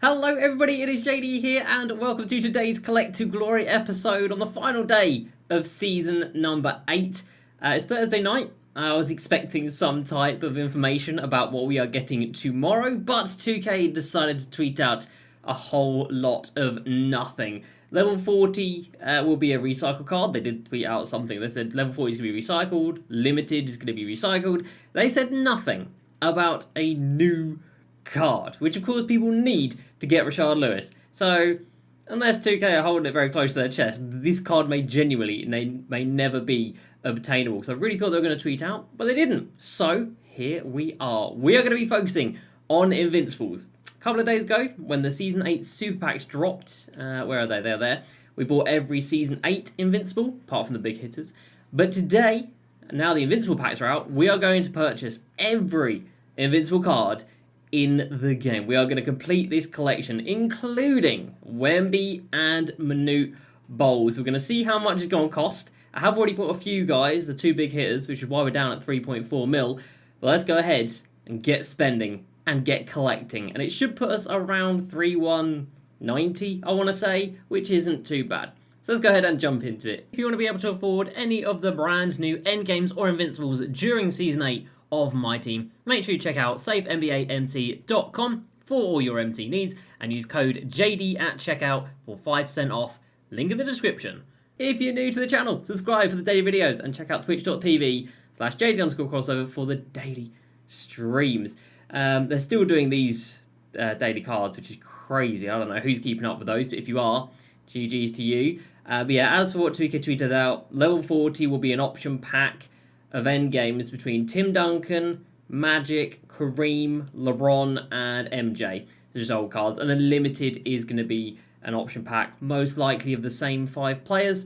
Hello everybody, it is JD here and welcome to today's Collect to Glory episode on the final day of season number 8. It's Thursday night. I was expecting some type of information about what we are getting tomorrow, but 2K decided to tweet out a whole lot of nothing. Level 40 will be a recycle card. They did tweet out something. They said level 40 is going to be recycled, limited is going to be recycled. They said nothing about a new card, which of course people need to get Rashard Lewis. So, unless 2K are holding it very close to their chest, this card may genuinely may never be obtainable. So I really thought they were going to tweet out, but they didn't. So here we are. We are going to be focusing on Invincibles. A couple of days ago, when the Season 8 Super Packs dropped, where are they? They're there. We bought every Season 8 Invincible, apart from the big hitters. But today, now the Invincible packs are out, we are going to purchase every Invincible card in the game. We are going to complete this collection, including Wemby and Minute Bowls. We're going to see how much it's going to cost. I have already bought a few guys, the two big hitters, which is why we're down at 3.4 mil. But let's go ahead and get spending and get collecting. And it should put us around 3,190, I want to say, which isn't too bad. So let's go ahead and jump into it. If you want to be able to afford any of the brand new endgames or Invincibles during Season 8 of Myteam, make sure you check out safenbamt.com for all your MT needs and use code JD at checkout for 5% off. Link in the description. If you're new to the channel, subscribe for the daily videos and check out twitch.tv/JD_crossover for the daily streams. They're still doing these daily cards, which is crazy. I don't know who's keeping up with those, but if you are, GG's to you. But yeah, as for what 2K tweeted out, level 40 will be an option pack of endgames between Tim Duncan, Magic, Kareem, LeBron, and MJ. So just old cards. And then limited is going to be an option pack, most likely of the same 5 players.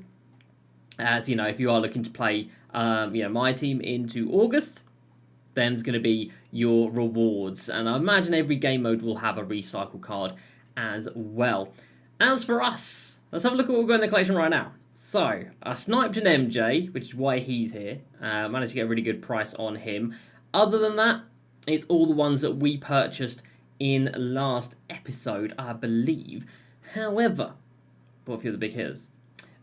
As you know, if you are looking to play, my team into August, them's going to be your rewards. And I imagine every game mode will have a recycle card as well. As for us, let's have a look at what we've got in the collection right now. So, I sniped an MJ, which is why he's here. Managed to get a really good price on him. Other than that, it's all the ones that we purchased in last episode, I believe. However, bought a few of the big hitters.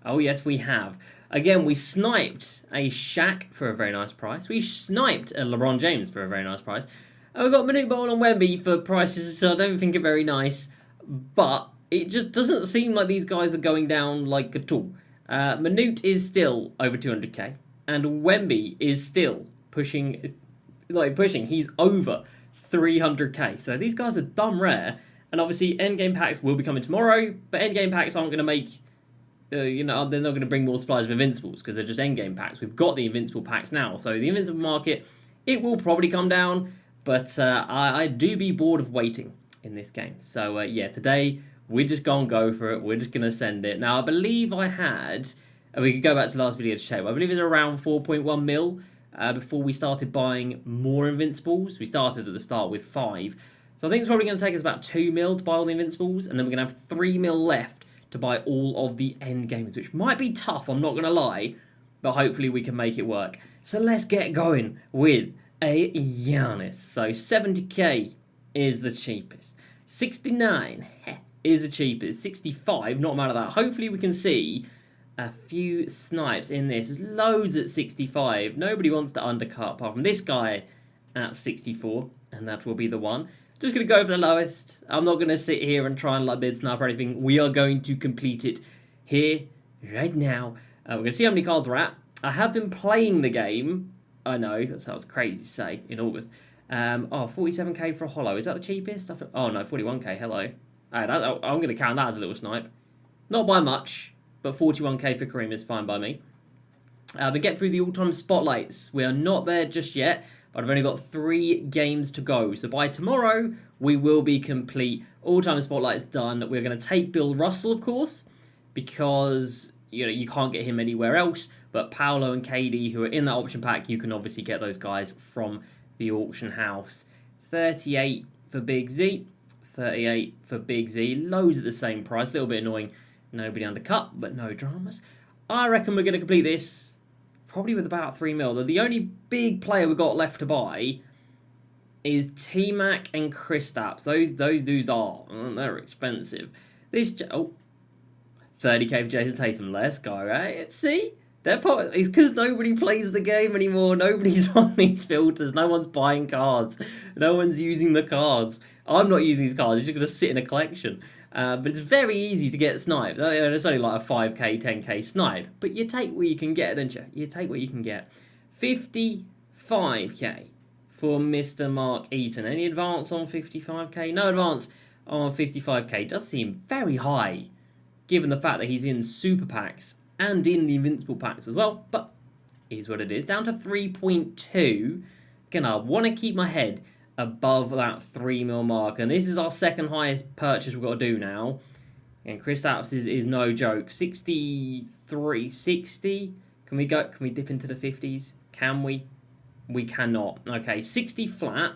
Oh yes, we have. Again, we sniped a Shaq for a very nice price. We sniped a LeBron James for a very nice price. And we got Minute Ball and Wemby for prices that I don't think are very nice. But it just doesn't seem like these guys are going down like at all. Minute is still over 200k, and Wemby is still pushing. He's over 300k. So these guys are dumb rare, and obviously endgame packs will be coming tomorrow. But endgame packs aren't going to make, they're not going to bring more supplies of Invincibles because they're just endgame packs. We've got the Invincible packs now, so the Invincible market, it will probably come down. But I do be bored of waiting in this game. So yeah, today we're just going to go for it. We're just going to send it. Now, I believe I had, we could go back to the last video to check, but I believe it was around 4.1 mil before we started buying more Invincibles. We started at the start with 5. So I think it's probably going to take us about 2 mil to buy all the Invincibles, and then we're going to have 3 mil left to buy all of the end games, which might be tough, I'm not going to lie, but hopefully we can make it work. So let's get going with a Giannis. So 70k is the cheapest. 69 is the cheapest. 65, not mad at that. Hopefully we can see a few snipes in this. There's loads at 65. Nobody wants to undercut apart from this guy at 64, and that will be the one. Just going to go for the lowest. I'm not going to sit here and try and like mid snipe or anything. We are going to complete it here, right now. We're going to see how many cards we're at. I have been playing the game. I know, that sounds crazy to say, in August. 47k for a holo. Is that the cheapest? Oh no, 41k, hello. I'm going to count that as a little snipe. Not by much, but 41k for Kareem is fine by me. But get through the all-time spotlights. We are not there just yet, but I've only got 3 games to go. So by tomorrow, we will be complete. All-time spotlights done. We're going to take Bill Russell, of course, because you can't get him anywhere else. But Paolo and KD, who are in that option pack, you can obviously get those guys from the auction house. 38 for Big Z. 38 for Big Z. Loads at the same price. A little bit annoying. Nobody undercut, but no dramas. I reckon we're going to complete this probably with about 3 mil. The only big player we've got left to buy is T-Mac and Kristaps. Those dudes are. They're expensive. This... 30k for Jason Tatum. Let's go, right? See? It's because nobody plays the game anymore. Nobody's on these filters. No one's buying cards. No one's using the cards. I'm not using these cards. It's just going to sit in a collection. But it's very easy to get sniped. It's only like a 5k, 10k snipe. But you take what you can get, don't you? You take what you can get. 55k for Mr. Mark Eaton. Any advance on 55k? No advance on 55k. Does seem very high, given the fact that he's in super packs and in the Invincible packs as well, but is what it is. Down to 3.2. Again, I want to keep my head above that 3 mil mark, and this is our second highest purchase we've got to do now. And Kristaps is no joke. 63, 60. Can we dip into the 50s? Can we? We cannot. Okay, 60 flat,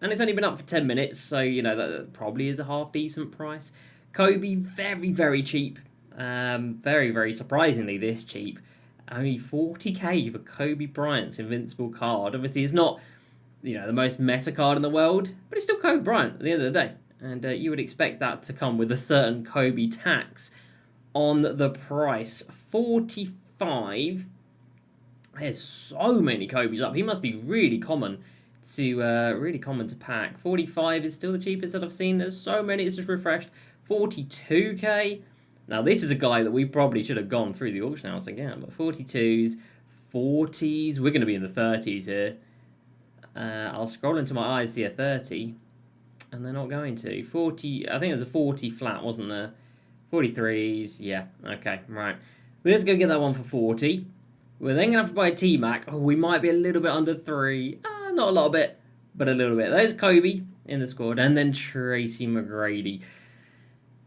and it's only been up for 10 minutes, so you know that probably is a half decent price. Kobe, very, very cheap. Very, very surprisingly this cheap. Only 40k for Kobe Bryant's Invincible card. Obviously, it's not, you know, the most meta card in the world, but it's still Kobe Bryant at the end of the day. And you would expect that to come with a certain Kobe tax on the price. 45. There's so many Kobe's up. He must be really common to pack. 45 is still the cheapest that I've seen. There's so many. It's just refreshed. 42k. Now, this is a guy that we probably should have gone through the auction house again, but 42s, 40s, we're going to be in the 30s here. I'll scroll into my eyes, see a 30, and they're not going to. 40, I think it was a 40 flat, wasn't there? 43s, yeah, okay, right. Let's go get that one for 40. We're then going to have to buy a T-Mac. Oh, we might be a little bit under 3. Not a lot of it, but a little bit. There's Kobe in the squad, and then Tracy McGrady.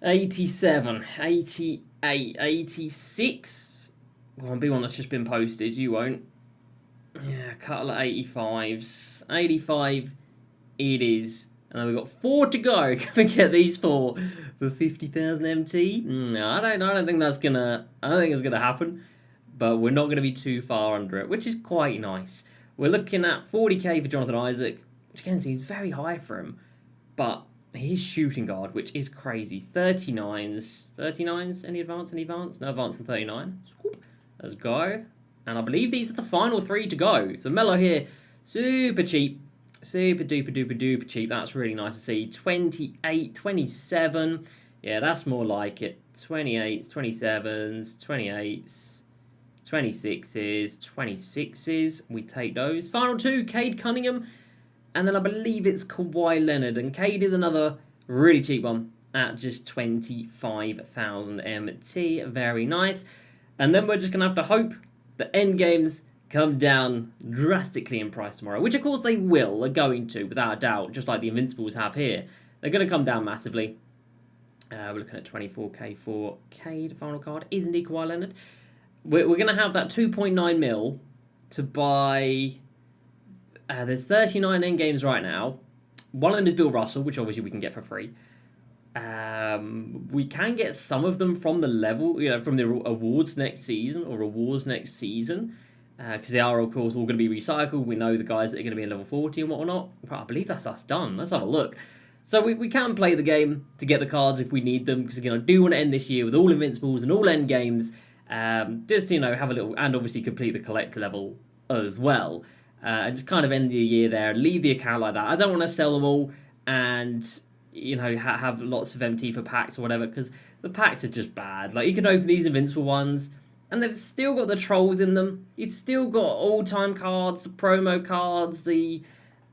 87, 88, 86. Go on, be one that's just been posted. You won't. Yeah, couple of 85s. 85 it is. And then we've got 4 to go. Can we get these 4 for 50,000 MT? No, I don't think that's gonna. I don't think it's gonna happen. But we're not gonna be too far under it, which is quite nice. We're looking at 40k for Jonathan Isaac, which again seems very high for him. But he's shooting guard, which is crazy. 39s. 39s? Any advance? Any advance? No advance on 39. Let's go. And I believe these are the final 3 to go. So Melo here, super cheap. Super duper duper duper cheap. That's really nice to see. 28, 27. Yeah, that's more like it. 28s, 27s, 28s, 26s, 26s. We take those. Final 2, Cade Cunningham. And then I believe it's Kawhi Leonard. And Cade is another really cheap one at just 25,000 MT. Very nice. And then we're just going to have to hope that end games come down drastically in price tomorrow. Which, of course, they will. They're going to, without a doubt. Just like the Invincibles have here. They're going to come down massively. We're looking at 24k for Cade. Final card is indeed Kawhi Leonard. We're going to have that 2.9 mil to buy... there's 39 end games right now. One of them is Bill Russell, which obviously we can get for free. We can get some of them from the level, from the awards next season or rewards next season, because they are, of course, all going to be recycled. We know the guys that are going to be in level 40 and whatnot. But I believe that's us done. Let's have a look. So we can play the game to get the cards if we need them, because again, I do want to end this year with all Invincibles and all end games. Just have a little, and obviously complete the collector level as well. And just kind of end the year there, leave the account like that. I don't want to sell them all and, have lots of MT for packs or whatever, because the packs are just bad. Like, you can open these Invincible ones, and they've still got the trolls in them. You've still got all-time cards, the promo cards, the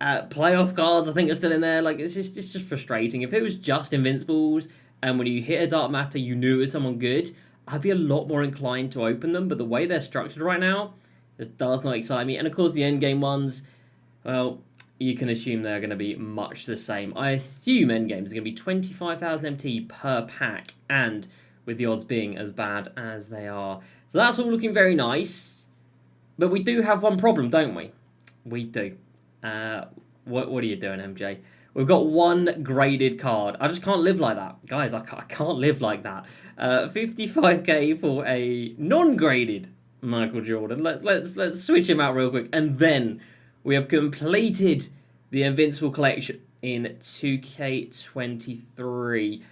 playoff cards, I think, are still in there. Like, it's just frustrating. If it was just Invincibles, and when you hit a Dark Matter, you knew it was someone good, I'd be a lot more inclined to open them. But the way they're structured right now, it does not excite me. And of course, the endgame ones, well, you can assume they're going to be much the same. I assume endgames are going to be 25,000 MT per pack, and with the odds being as bad as they are. So that's all looking very nice. But we do have one problem, don't we? We do. What are you doing, MJ? We've got one graded card. I just can't live like that. Guys, I can't live like that. 55k for a non-graded Michael Jordan. Let's switch him out real quick, and then we have completed the Invincible collection in 2K23.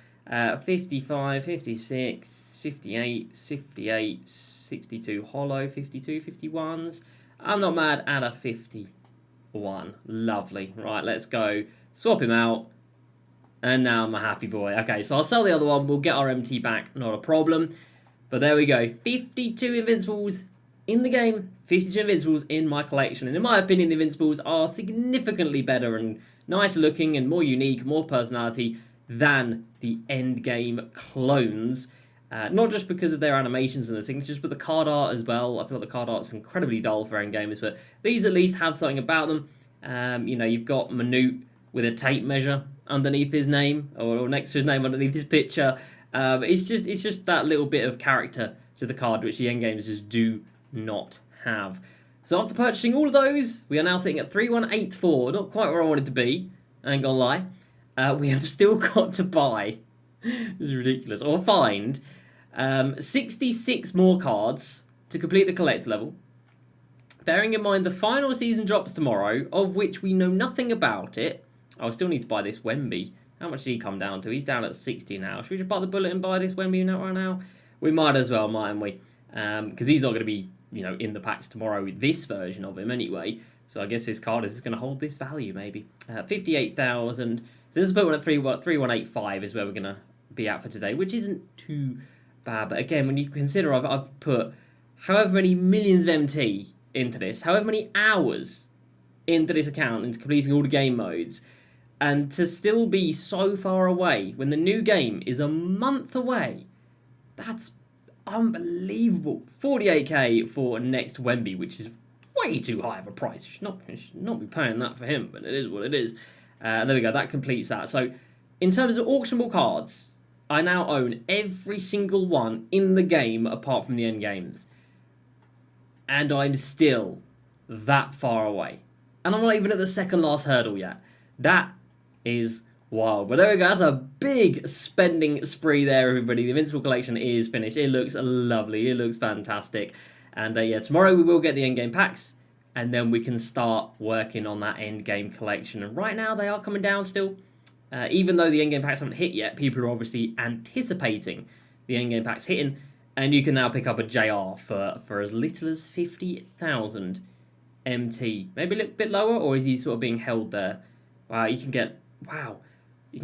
55, 56, 58, 58, 62 hollow, 52, 51s. I'm not mad at a 51. Lovely. Right, let's go. Swap him out. And now I'm a happy boy. Okay, so I'll sell the other one. We'll get our MT back. Not a problem. But there we go. 52 Invincibles in the game. 52 Invincibles in my collection. And in my opinion, the Invincibles are significantly better and nicer looking and more unique, more personality than the endgame clones. Not just because of their animations and the signatures, but the card art as well. I feel like the card art's incredibly dull for endgamers, but these at least have something about them. You know, you've got Manute with a tape measure underneath his name, or next to his name underneath his picture. It's just that little bit of character to the card which the endgamers just do not have. So after purchasing all of those, we are now sitting at 3184. Not quite where I wanted to be, I ain't gonna lie. We have still got to buy, this is ridiculous, or find 66 more cards to complete the collector level. Bearing in mind the final season drops tomorrow, of which we know nothing about it. I'll still need to buy this Wemby. How much did he come down to? He's down at 60 now. Should we just buy the bullet and buy this Wemby right now? We might as well, mightn't we? Because he's not going to be, you know, in the packs tomorrow with this version of him anyway. So I guess his card is going to hold this value maybe. 58,000. So this is put at 3185 is where we're going to be at for today, which isn't too bad. But again, when you consider I've put however many millions of MT into this, however many hours into this account, into completing all the game modes, and to still be so far away when the new game is a month away, that's unbelievable. 48k for next Wemby, which is way too high of a price. You should not be paying that for him, but it is what it is. There we go, that completes that. So, in terms of auctionable cards, I now own every single one in the game apart from the end games. And I'm still that far away. And I'm not even at the second last hurdle yet. That is wild. But there we go, that's a big spending spree there, everybody. The Invincible collection is finished. It looks lovely, it looks fantastic. And yeah, tomorrow we will get the endgame packs. And then we can start working on that endgame collection. And right now they are coming down still. Even though the endgame packs haven't hit yet, people are obviously anticipating the endgame packs hitting. And you can now pick up a JR for as little as 50,000 MT. Maybe a little bit lower, or is he sort of being held there? Wow, you can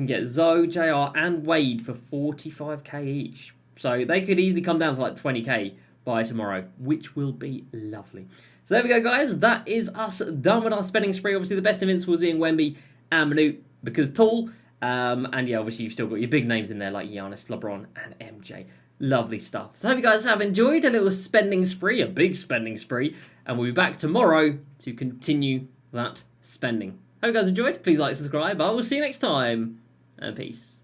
get Zoe, JR, and Wade for 45k each. So they could easily come down to like 20k by tomorrow, which will be lovely. So there we go, guys. That is us done with our spending spree. Obviously, the best Invincibles being Wemby and Manute because tall. And yeah, obviously, you've still got your big names in there like Giannis, LeBron, and MJ. Lovely stuff. So I hope you guys have enjoyed a little spending spree, a big spending spree. And we'll be back tomorrow to continue that spending. Hope you guys enjoyed. Please like, subscribe. I will see you next time. And peace.